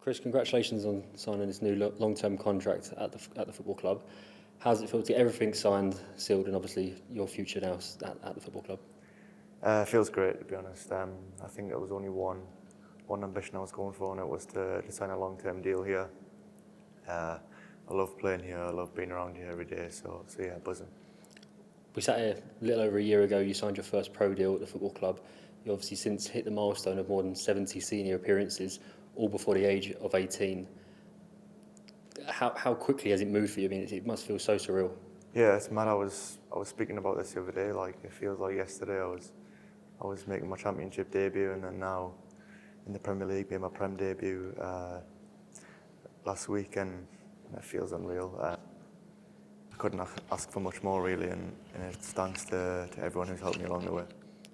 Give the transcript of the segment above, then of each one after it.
Chris, congratulations on signing this new long-term contract at the football club. How does it feel to get everything signed, sealed, and obviously your future now at the football club? It feels great, to be honest. I think there was only one ambition I was going for, and it was to sign a long-term deal here. I love playing here. I love being around here every day. So yeah, buzzing. We sat here a little over a year ago. You signed your first pro deal at the football club. You obviously since hit the milestone of more than 70 senior appearances, all before the age of 18. How quickly has it moved for you? I mean, it must feel so surreal. Yeah, it's mad. I was speaking about this the other day. Like, it feels like yesterday I was making my championship debut, and then now in the Premier League, made my Prem debut last week, and it feels unreal. I couldn't ask for much more, really, and it's thanks to everyone who's helped me along the way.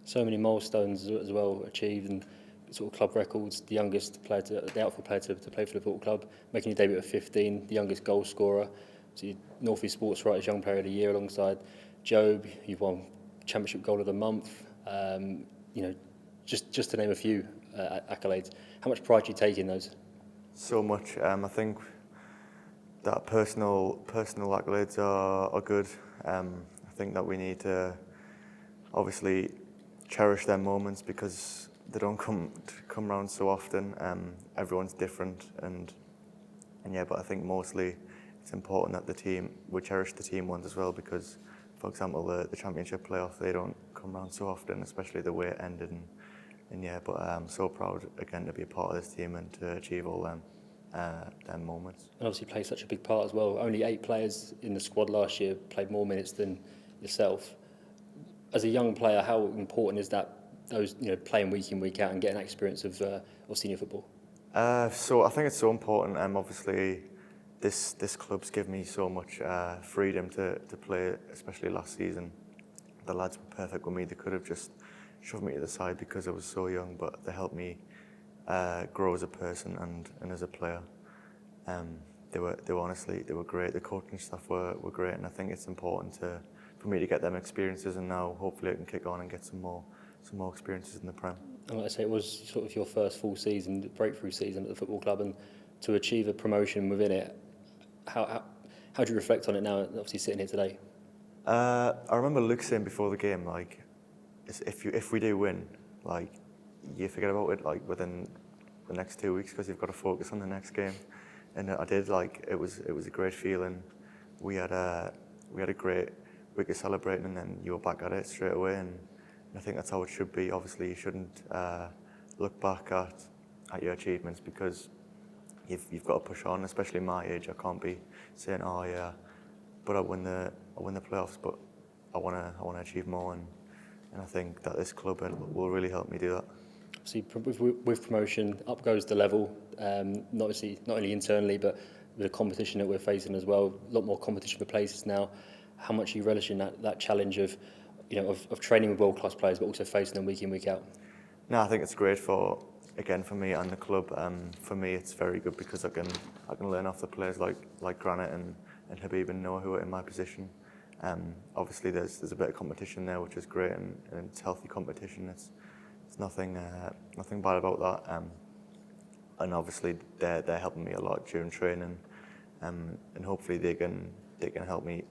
So many milestones as well achieved, and sort of club records. The youngest player, the outfield player to play for the football club, making your debut at 15. The youngest goal scorer. So North East Sports Writers Young Player of the Year alongside Job. You've won Championship Goal of the Month. Just to name a few accolades. How much pride do you take in those? So much. I think that personal accolades are good. I think that we need to obviously cherish their moments because they don't come around so often. Everyone's different, and yeah, but I think mostly it's important that we cherish the team ones as well, because, for example, the championship playoff, they don't come around so often, especially the way it ended. And yeah, but I'm so proud again to be a part of this team and to achieve all them moments. And obviously played such a big part as well. Only 8 players in the squad last year played more minutes than yourself. As a young player, how important is that? Those playing week in, week out and getting that experience of senior football. So I think it's so important. Obviously, this club's given me so much freedom to play, especially last season. The lads were perfect with me. They could have just shoved me to the side because I was so young, but they helped me grow as a person and as a player. They were great. The coaching staff were great, and I think it's important for me to get them experiences, and now hopefully I can kick on and get some more experiences in the Prem. And like I say, it was sort of your first full season, breakthrough season at the football club, and to achieve a promotion within it, how do you reflect on it now, obviously sitting here today? I remember Luke saying before the game, like, if we do win, like, you forget about it, like, within the next 2 weeks, because you've got to focus on the next game. And I did. Like, it was a great feeling. We had a great week of celebrating, and then you were back at it straight away. And I think that's how it should be. Obviously, you shouldn't look back at your achievements, because you've got to push on. Especially my age, I can't be saying, "Oh yeah, but I win the playoffs." But I want to achieve more, and I think that this club will really help me do that. See, with promotion, up goes the level. Not only internally, but with the competition that we're facing as well. A lot more competition for places now. How much are you relishing that challenge of training with world-class players, but also facing them week in, week out? No, I think it's great for me and the club. For me, it's very good because I can learn off the players like Granit and Habib and Noah, who are in my position. Obviously, there's a bit of competition there, which is great, and it's healthy competition. It's nothing bad about that. And obviously, they're helping me a lot during training, and hopefully they can help me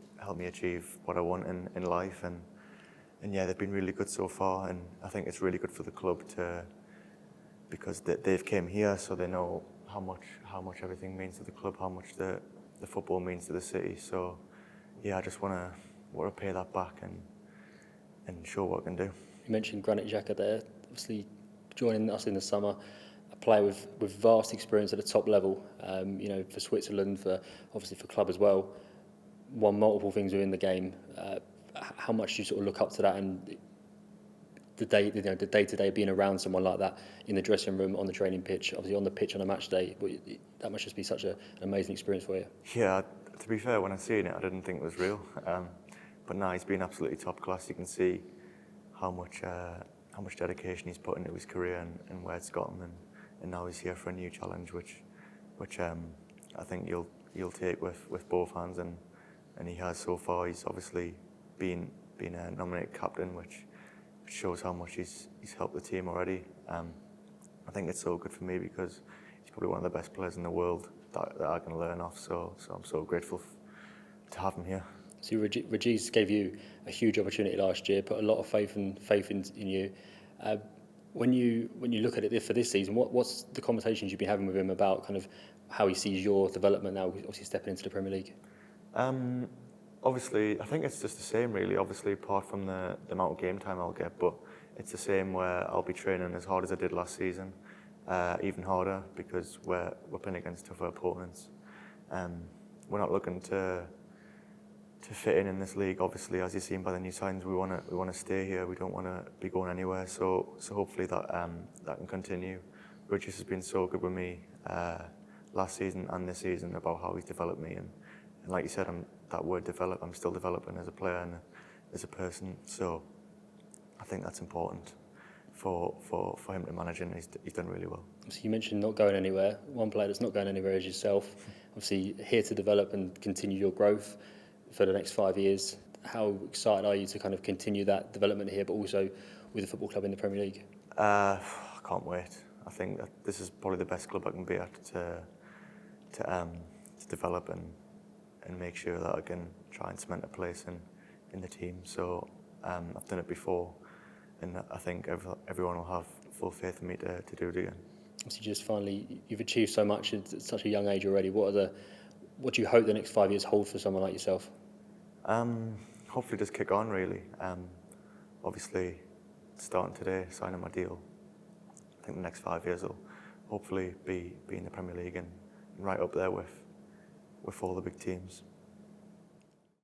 achieve what I want in life. And yeah, they've been really good so far, and I think it's really good for the club because they've came here, so they know how much everything means to the club, how much the football means to the city. So yeah, I just want to pay that back and show what I can do. You mentioned Granit Xhaka there, obviously joining us in the summer, a player with vast experience at the top level, for Switzerland, obviously for club as well. Won multiple things within the game. How much do you sort of look up to that, and the day-to-day being around someone like that in the dressing room, on the training pitch, obviously on the pitch on a match day, that must just be such an amazing experience for you. Yeah, to be fair, when I seen it, I didn't think it was real. But now he's been absolutely top class. You can see how much dedication he's put into his career and where it's got him, and now he's here for a new challenge, which I think you'll take with both hands, and he has so far. He's obviously been a nominated captain, which shows how much he's helped the team already. I think it's so good for me because he's probably one of the best players in the world that I can learn off. So I'm so grateful to have him here. So Regis gave you a huge opportunity last year, put a lot of faith in you. When you look at it for this season, what's the conversations you've been having with him about kind of how he sees your development now, obviously stepping into the Premier League? Obviously, I think it's just the same really, obviously apart from the amount of game time I'll get, but it's the same where I'll be training as hard as I did last season, even harder because we're playing against tougher opponents. We're not looking to fit in this league. Obviously, as you've seen by the new signs, we want to stay here. We don't want to be going anywhere. So hopefully that can continue. Regis has been so good with me last season and this season about how he's developed me, and like you said, that word develop, I'm still developing as a player and as a person. So I think that's important for him to manage, and he's done really well. So you mentioned not going anywhere. One player that's not going anywhere is yourself. Obviously here to develop and continue your growth for the next 5 years. How excited are you to kind of continue that development here, but also with the football club in the Premier League? I can't wait. I think that this is probably the best club I can be at to develop and make sure that I can try and cement a place in the team. So I've done it before, and I think everyone will have full faith in me to do it again. So just finally, you've achieved so much at such a young age already. What do you hope the next 5 years hold for someone like yourself? Hopefully just kick on really. Obviously starting today, signing my deal, I think the next 5 years will hopefully be in the Premier League and right up there with all the big teams.